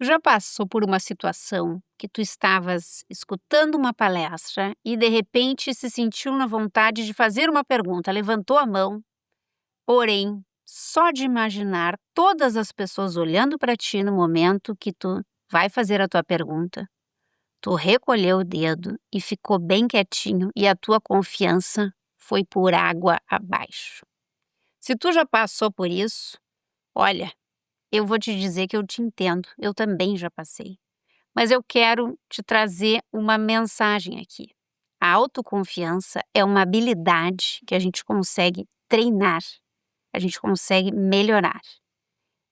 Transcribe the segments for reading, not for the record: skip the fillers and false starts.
Já passou por uma situação que tu estavas escutando uma palestra e de repente se sentiu na vontade de fazer uma pergunta, levantou a mão, porém, só de imaginar todas as pessoas olhando para ti no momento que tu vai fazer a tua pergunta, tu recolheu o dedo e ficou bem quietinho e a tua confiança foi por água abaixo. Se tu já passou por isso, olha, eu vou te dizer que eu te entendo, eu também já passei. Mas eu quero te trazer uma mensagem aqui. A autoconfiança é uma habilidade que a gente consegue treinar, a gente consegue melhorar.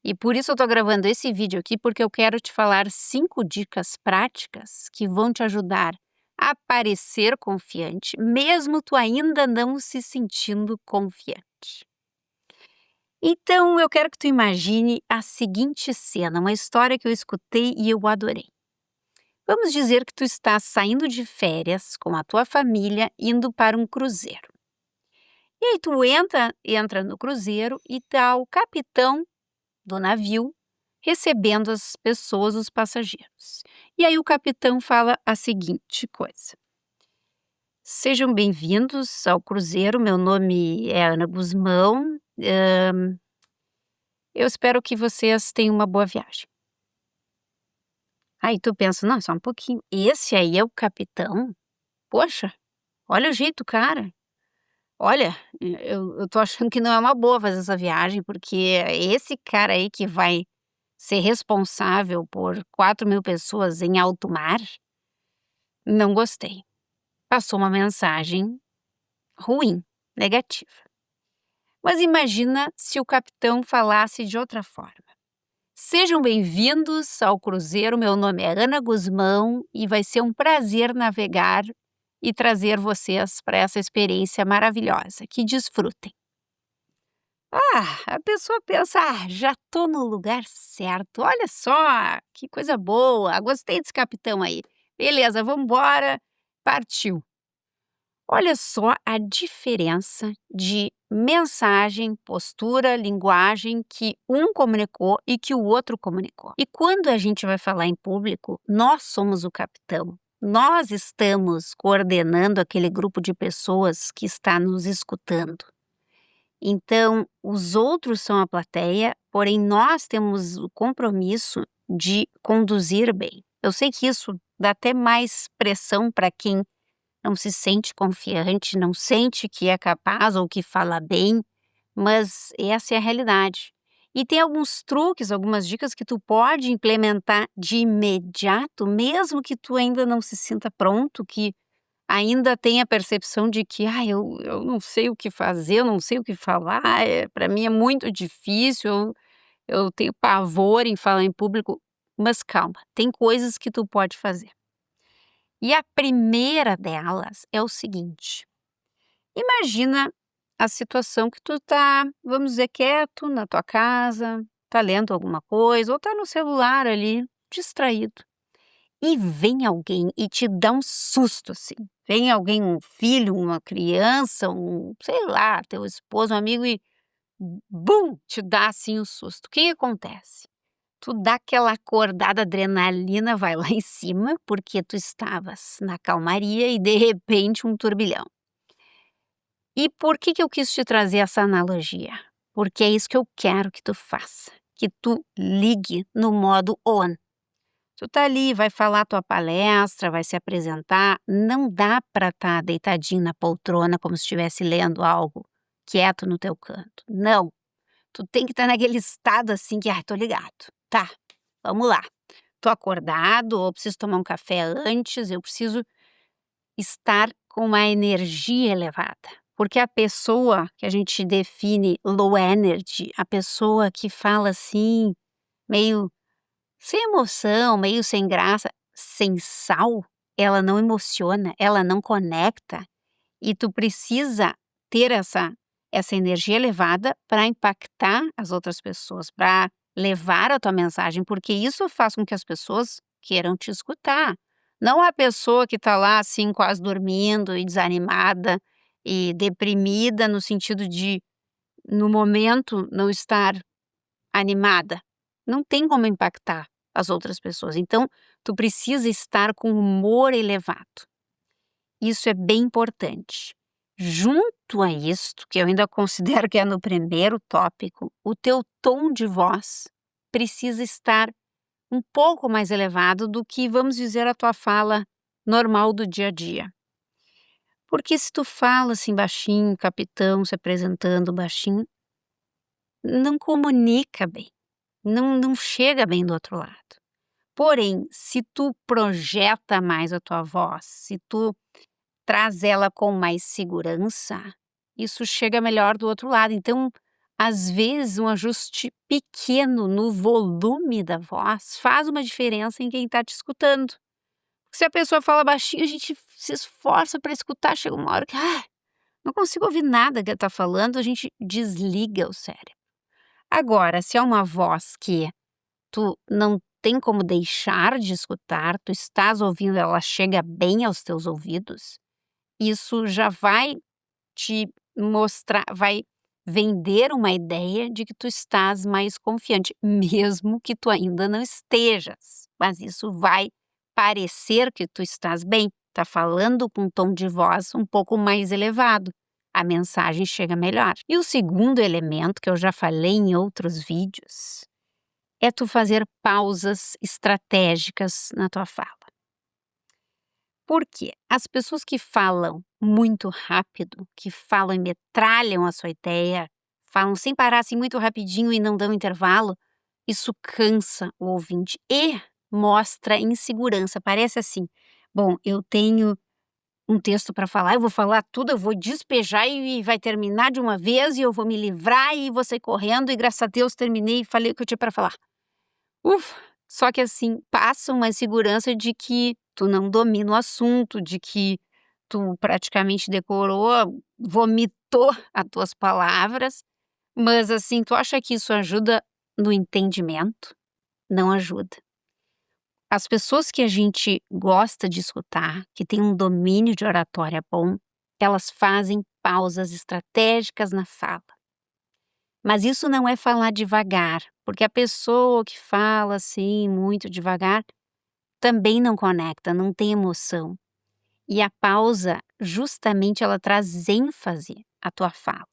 E por isso eu tô gravando esse vídeo aqui, porque eu quero te falar 5 dicas práticas que vão te ajudar a parecer confiante, mesmo tu ainda não se sentindo confiante. Então, eu quero que tu imagine a seguinte cena, uma história que eu escutei e eu adorei. Vamos dizer que tu estás saindo de férias com a tua família indo para um cruzeiro. E aí tu entra no cruzeiro e tá o capitão do navio recebendo as pessoas, os passageiros. E aí o capitão fala a seguinte coisa: Sejam bem-vindos ao cruzeiro, meu nome é Ana Guzmão, eu espero que vocês tenham uma boa viagem. Aí tu pensa, não, só um pouquinho, esse aí é o capitão? Poxa, olha o jeito do cara. Olha, eu tô achando que não é uma boa fazer essa viagem, porque esse cara aí que vai ser responsável por 4.000 pessoas em alto mar, não gostei. Passou uma mensagem ruim, negativa. Mas imagina se o capitão falasse de outra forma. Sejam bem-vindos ao cruzeiro, meu nome é Ana Guzmão e vai ser um prazer navegar e trazer vocês para essa experiência maravilhosa. Que desfrutem. A pessoa pensa, já tô no lugar certo, olha só, que coisa boa, gostei desse capitão aí. Beleza, vamos embora, partiu. Olha só a diferença de mensagem, postura, linguagem que um comunicou e que o outro comunicou. E quando a gente vai falar em público, nós somos o capitão. Nós estamos coordenando aquele grupo de pessoas que está nos escutando. Então, os outros são a plateia, porém nós temos o compromisso de conduzir bem. Eu sei que isso dá até mais pressão para quem não se sente confiante, não sente que é capaz ou que fala bem, mas essa é a realidade. E tem alguns truques, algumas dicas que tu pode implementar de imediato, mesmo que tu ainda não se sinta pronto, que ainda tenha a percepção de que eu não sei o que fazer, eu não sei o que falar, para mim é muito difícil, eu tenho pavor em falar em público, mas calma, tem coisas que tu pode fazer. E a primeira delas é o seguinte: imagina a situação que tu tá, vamos dizer, quieto na tua casa, tá lendo alguma coisa ou tá no celular ali, distraído. E vem alguém e te dá um susto assim. Vem alguém, um filho, uma criança, sei lá, teu esposo, um amigo e bum, te dá assim um susto. O que acontece? Tu dá aquela acordada, adrenalina vai lá em cima, porque tu estavas na calmaria e de repente um turbilhão. E por que eu quis te trazer essa analogia? Porque é isso que eu quero que tu faça, que tu ligue no modo on. Tu tá ali, vai falar tua palestra, vai se apresentar, não dá para estar deitadinho na poltrona como se estivesse lendo algo quieto no teu canto. Não, tu tem que estar naquele estado assim que, tô ligado, tá, vamos lá. Tô acordado ou preciso tomar um café antes, eu preciso estar com uma energia elevada. Porque a pessoa que a gente define low energy, a pessoa que fala assim, meio sem emoção, meio sem graça, sem sal, ela não emociona, ela não conecta. E tu precisa ter essa energia elevada para impactar as outras pessoas, para levar a tua mensagem, porque isso faz com que as pessoas queiram te escutar. Não a pessoa que está lá assim quase dormindo e desanimada e deprimida no sentido de no momento não estar animada. Não tem como impactar as outras pessoas. Então, tu precisa estar com humor elevado. Isso é bem importante. Junto a isto, que eu ainda considero que é no primeiro tópico, o teu tom de voz precisa estar um pouco mais elevado do que, vamos dizer, a tua fala normal do dia a dia. Porque se tu fala assim baixinho, capitão, se apresentando baixinho, não comunica bem, não chega bem do outro lado. Porém, se tu projeta mais a tua voz, se tu traz ela com mais segurança, isso chega melhor do outro lado. Então, às vezes, um ajuste pequeno no volume da voz faz uma diferença em quem está te escutando. Se a pessoa fala baixinho, a gente se esforça para escutar, chega uma hora que não consigo ouvir nada que ela está falando, a gente desliga o cérebro. Agora, se é uma voz que tu não tem como deixar de escutar, tu estás ouvindo, ela chega bem aos teus ouvidos, isso já vai te mostrar, vai vender uma ideia de que tu estás mais confiante, mesmo que tu ainda não estejas. Mas isso vai parecer que tu estás bem, tá falando com um tom de voz um pouco mais elevado. A mensagem chega melhor. E o segundo elemento, que eu já falei em outros vídeos, é tu fazer pausas estratégicas na tua fala. Por quê? As pessoas que falam muito rápido, que falam e metralham a sua ideia, falam sem parar assim muito rapidinho e não dão intervalo, isso cansa o ouvinte e mostra insegurança. Parece assim, bom, eu tenho um texto para falar, eu vou falar tudo, eu vou despejar e vai terminar de uma vez e eu vou me livrar e vou sair correndo e graças a Deus terminei e falei o que eu tinha para falar. Ufa! Só que assim, passa uma insegurança de que tu não domina o assunto, de que tu praticamente decorou, vomitou as tuas palavras, mas assim, tu acha que isso ajuda no entendimento? Não ajuda. As pessoas que a gente gosta de escutar, que tem um domínio de oratória bom, elas fazem pausas estratégicas na fala. Mas isso não é falar devagar, porque a pessoa que fala assim muito devagar também não conecta, não tem emoção. E a pausa, justamente, ela traz ênfase à tua fala.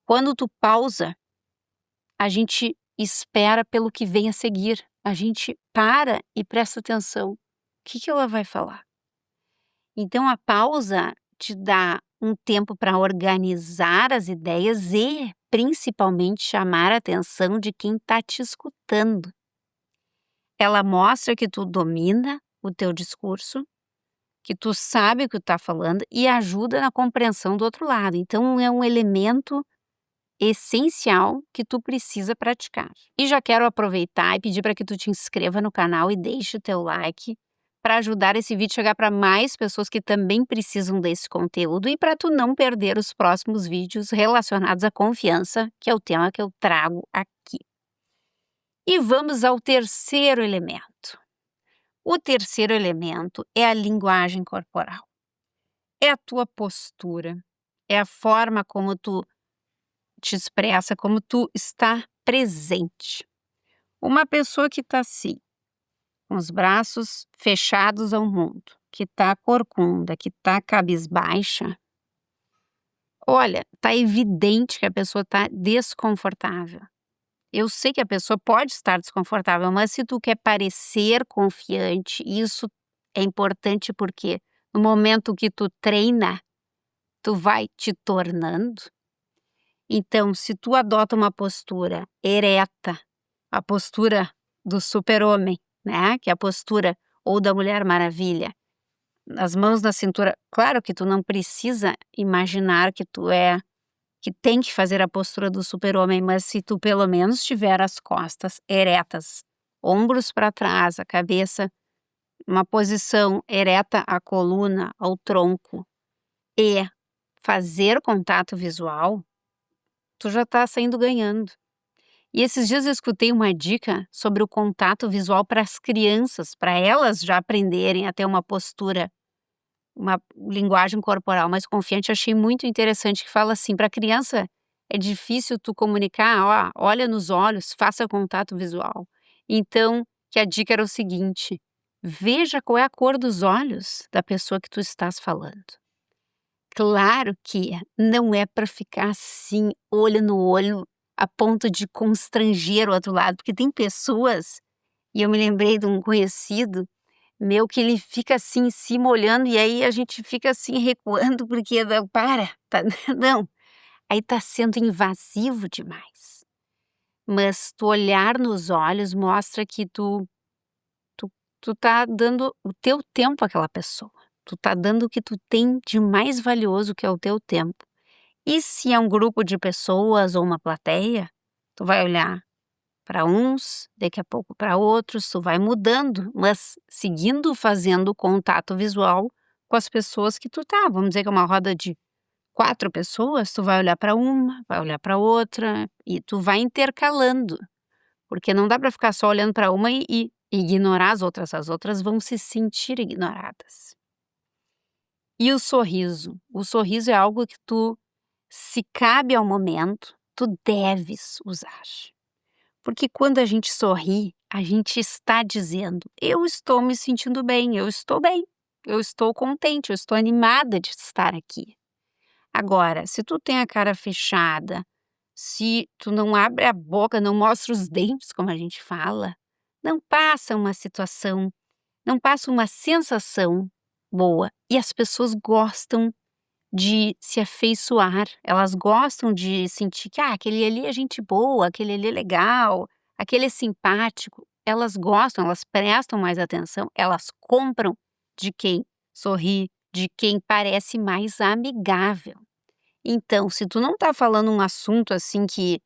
Quando tu pausa, a gente espera pelo que vem a seguir. A gente para e presta atenção. O que ela vai falar? Então a pausa te dá um tempo para organizar as ideias e, principalmente, chamar a atenção de quem está te escutando. Ela mostra que tu domina o teu discurso, que tu sabe o que tu está falando e ajuda na compreensão do outro lado. Então é um elemento essencial que tu precisa praticar. E já quero aproveitar e pedir para que tu te inscreva no canal e deixe o teu like para ajudar esse vídeo a chegar para mais pessoas que também precisam desse conteúdo e para tu não perder os próximos vídeos relacionados à confiança, que é o tema que eu trago aqui. E vamos ao terceiro elemento. O terceiro elemento é a linguagem corporal. É a tua postura, é a forma como tu te expressa, como tu está presente. Uma pessoa que está assim, com os braços fechados ao mundo, que está corcunda, que está cabisbaixa, olha, está evidente que a pessoa está desconfortável. Eu sei que a pessoa pode estar desconfortável, mas se tu quer parecer confiante, isso é importante porque no momento que tu treina, tu vai te tornando. Então, se tu adota uma postura ereta, a postura do super-homem, né, que é a postura ou da Mulher Maravilha, as mãos na cintura, claro que tu não precisa imaginar que que tem que fazer a postura do super-homem, mas se tu pelo menos tiver as costas eretas, ombros para trás, a cabeça, uma posição ereta à coluna, ao tronco, e fazer contato visual, tu já está saindo ganhando. E esses dias eu escutei uma dica sobre o contato visual para as crianças, para elas já aprenderem a ter uma postura, uma linguagem corporal mais confiante. Achei muito interessante, que fala assim, para a criança é difícil tu comunicar, ó, olha nos olhos, faça contato visual. Então, que a dica era o seguinte: veja qual é a cor dos olhos da pessoa que tu estás falando. Claro que não é para ficar assim, olho no olho, a ponto de constranger o outro lado, porque tem pessoas, e eu me lembrei de um conhecido meu que ele fica assim em cima olhando e aí a gente fica assim recuando porque não, para, tá, não, aí tá sendo invasivo demais. Mas tu olhar nos olhos mostra que tu tu tá dando o teu tempo àquela pessoa. Tu tá dando o que tu tem de mais valioso, que é o teu tempo. E se é um grupo de pessoas ou uma plateia, tu vai olhar para uns, daqui a pouco para outros, tu vai mudando, mas seguindo fazendo contato visual com as pessoas que tu tá. Vamos dizer que é uma roda de 4 pessoas, tu vai olhar para uma, vai olhar para outra e tu vai intercalando, porque não dá para ficar só olhando para uma e ignorar as outras vão se sentir ignoradas. E o sorriso é algo que tu, se cabe ao momento, tu deves usar. Porque quando a gente sorri, a gente está dizendo: eu estou me sentindo bem, eu estou contente, eu estou animada de estar aqui. Agora, se tu tem a cara fechada, se tu não abre a boca, não mostra os dentes, como a gente fala, não passa uma situação, não passa uma sensação boa. E as pessoas gostam de se afeiçoar, elas gostam de sentir que aquele ali é gente boa, aquele ali é legal, aquele é simpático. Elas gostam, elas prestam mais atenção, elas compram de quem sorri, de quem parece mais amigável. Então, se tu não tá falando um assunto assim que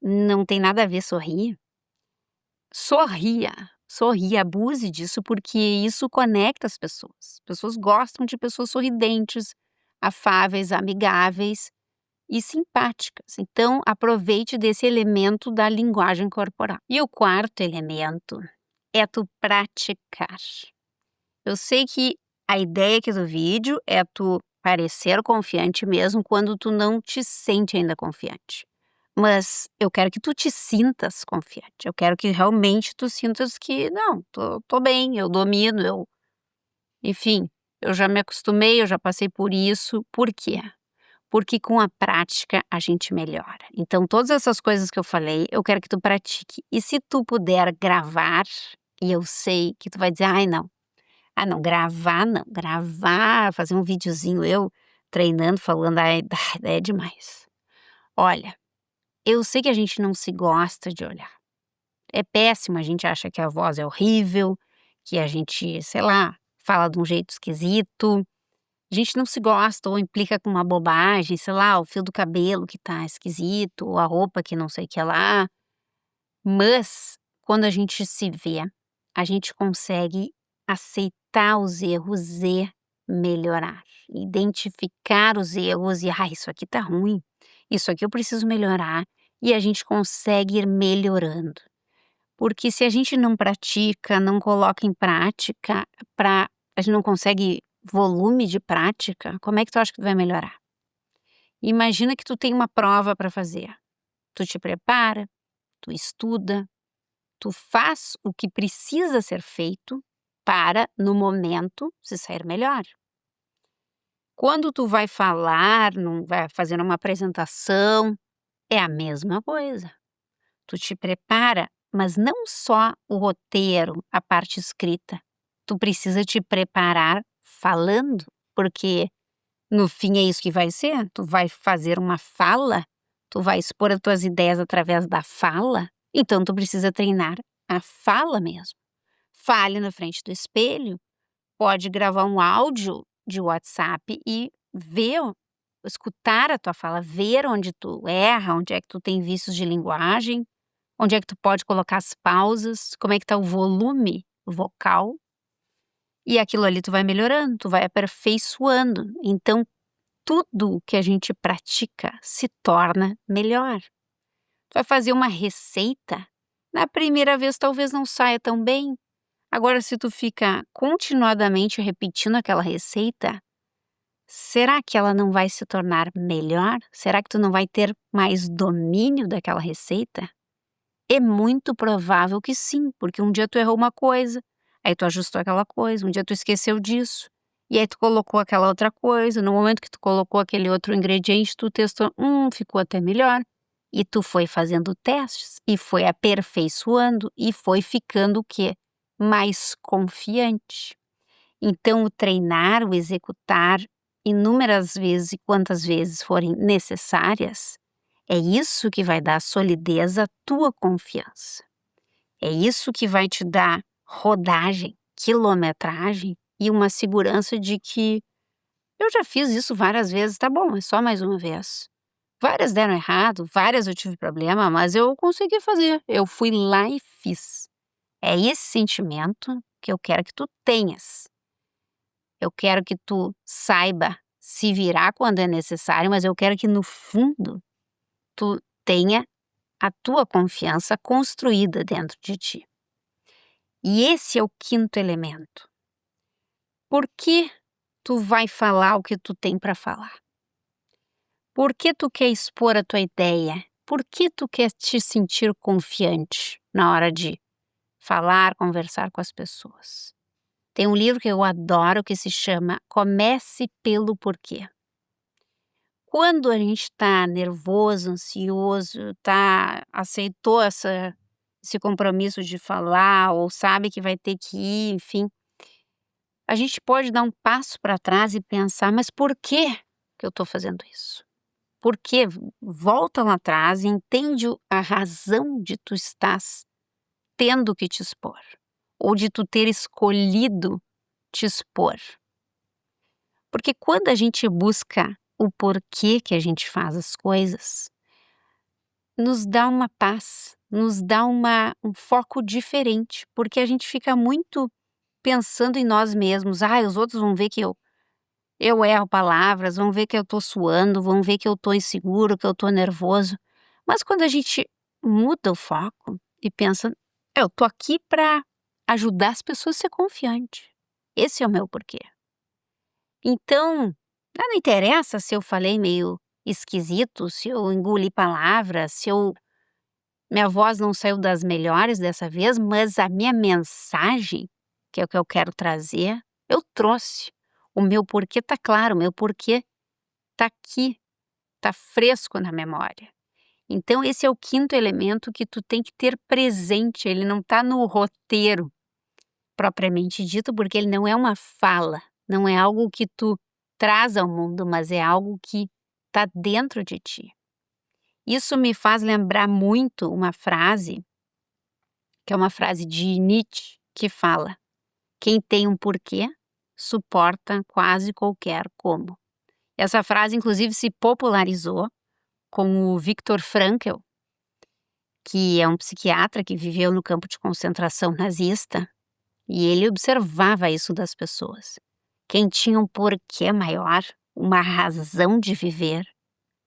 não tem nada a ver sorria, sorria, abuse disso, porque isso conecta as pessoas. As pessoas gostam de pessoas sorridentes, afáveis, amigáveis e simpáticas. Então, aproveite desse elemento da linguagem corporal. E o quarto elemento é tu praticar. Eu sei que a ideia aqui do vídeo é tu parecer confiante mesmo quando tu não te sente ainda confiante. Mas eu quero que tu te sintas confiante. Eu quero que realmente tu sintas que não, tô bem, eu domino, enfim, eu já me acostumei, eu já passei por isso. Por quê? Porque com a prática a gente melhora. Então todas essas coisas que eu falei, eu quero que tu pratique. E se tu puder gravar, e eu sei que tu vai dizer: "Ai não, ah não, gravar não, gravar, fazer um videozinho eu treinando, falando, ai, é demais". Olha, eu sei que a gente não se gosta de olhar. É péssimo, a gente acha que a voz é horrível, que a gente, sei lá, fala de um jeito esquisito. A gente não se gosta ou implica com uma bobagem, sei lá, o fio do cabelo que tá esquisito, ou a roupa que não sei o que lá. Mas, quando a gente se vê, a gente consegue aceitar os erros e melhorar. Identificar os erros e, isso aqui tá ruim, isso aqui eu preciso melhorar. E a gente consegue ir melhorando. Porque se a gente não pratica, não coloca em prática, a gente não consegue volume de prática, como é que tu acha que tu vai melhorar? Imagina que tu tem uma prova para fazer. Tu te prepara, tu estuda, tu faz o que precisa ser feito para, no momento, se sair melhor. Quando tu vai falar, não vai fazer uma apresentação, é a mesma coisa. Tu te prepara, mas não só o roteiro, a parte escrita. Tu precisa te preparar falando, porque no fim é isso que vai ser. Tu vai fazer uma fala, tu vai expor as tuas ideias através da fala, então tu precisa treinar a fala mesmo. Fale na frente do espelho, pode gravar um áudio de WhatsApp e ver, escutar a tua fala, ver onde tu erra, onde é que tu tem vícios de linguagem, onde é que tu pode colocar as pausas, como é que tá o volume vocal, e aquilo ali tu vai melhorando, tu vai aperfeiçoando. Então, tudo que a gente pratica se torna melhor. Tu vai fazer uma receita, na primeira vez talvez não saia tão bem. Agora, se tu fica continuadamente repetindo aquela receita, será que ela não vai se tornar melhor? Será que tu não vai ter mais domínio daquela receita? É muito provável que sim, porque um dia tu errou uma coisa, aí tu ajustou aquela coisa, um dia tu esqueceu disso, e aí tu colocou aquela outra coisa, no momento que tu colocou aquele outro ingrediente, tu testou, ficou até melhor. E tu foi fazendo testes, e foi aperfeiçoando, e foi ficando o quê? Mais confiante. Então o treinar, o executar inúmeras vezes e quantas vezes forem necessárias, é isso que vai dar solidez à tua confiança. É isso que vai te dar rodagem, quilometragem e uma segurança de que eu já fiz isso várias vezes, tá bom, é só mais uma vez. Várias deram errado, várias eu tive problema, mas eu consegui fazer. Eu fui lá e fiz. É esse sentimento que eu quero que tu tenhas. Eu quero que tu saiba se virar quando é necessário, mas eu quero que no fundo tu tenha a tua confiança construída dentro de ti. E esse é o quinto elemento. Por que tu vai falar o que tu tem para falar? Por que tu quer expor a tua ideia? Por que tu quer te sentir confiante na hora de falar, conversar com as pessoas? Tem um livro que eu adoro que se chama Comece pelo Porquê. Quando a gente está nervoso, ansioso, aceitou esse compromisso de falar ou sabe que vai ter que ir, enfim, a gente pode dar um passo para trás e pensar, mas por que eu estou fazendo isso? Por quê? Volta lá atrás e entende a razão de tu estás tendo que te expor, ou de tu ter escolhido te expor. Porque quando a gente busca o porquê que a gente faz as coisas, nos dá uma paz, nos dá um foco diferente, porque a gente fica muito pensando em nós mesmos. Os outros vão ver que eu erro palavras, vão ver que eu tô suando, vão ver que eu tô inseguro, que eu tô nervoso. Mas quando a gente muda o foco e pensa, eu tô aqui para ajudar as pessoas a ser confiante. Esse é o meu porquê. Então, não interessa se eu falei meio esquisito, se eu engoli palavras, minha voz não saiu das melhores dessa vez, mas a minha mensagem, que é o que eu quero trazer, eu trouxe. O meu porquê tá claro, o meu porquê tá aqui, tá fresco na memória. Então esse é o quinto elemento que tu tem que ter presente, ele não tá no roteiro propriamente dito, porque ele não é uma fala, não é algo que tu traz ao mundo, mas é algo que tá dentro de ti. Isso me faz lembrar muito uma frase, que é uma frase de Nietzsche, que fala: quem tem um porquê, suporta quase qualquer como. Essa frase, inclusive, se popularizou com o Viktor Frankl, que é um psiquiatra que viveu no campo de concentração nazista, e ele observava isso das pessoas. Quem tinha um porquê maior, uma razão de viver,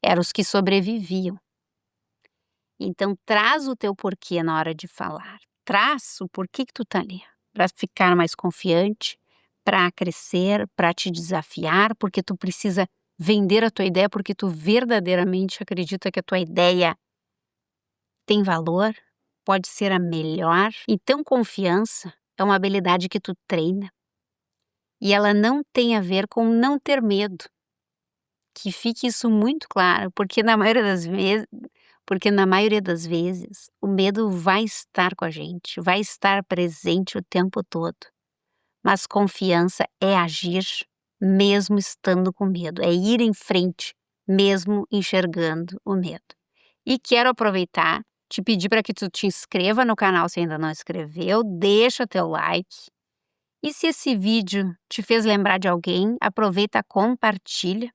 eram os que sobreviviam. Então, traz o teu porquê na hora de falar. Traz o porquê que tu tá ali, para ficar mais confiante, para crescer, para te desafiar, porque tu precisa vender a tua ideia, porque tu verdadeiramente acredita que a tua ideia tem valor, pode ser a melhor. Então, confiança é uma habilidade que tu treina e ela não tem a ver com não ter medo. Que fique isso muito claro, porque na maioria das vezes o medo vai estar com a gente, vai estar presente o tempo todo. Mas confiança é agir mesmo estando com medo, é ir em frente mesmo enxergando o medo. E quero aproveitar, te pedir para que tu te inscreva no canal se ainda não inscreveu, deixa teu like. E se esse vídeo te fez lembrar de alguém, aproveita, compartilha.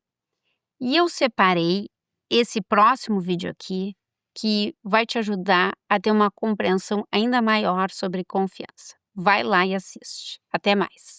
E eu separei esse próximo vídeo aqui, que vai te ajudar a ter uma compreensão ainda maior sobre confiança. Vai lá e assiste. Até mais!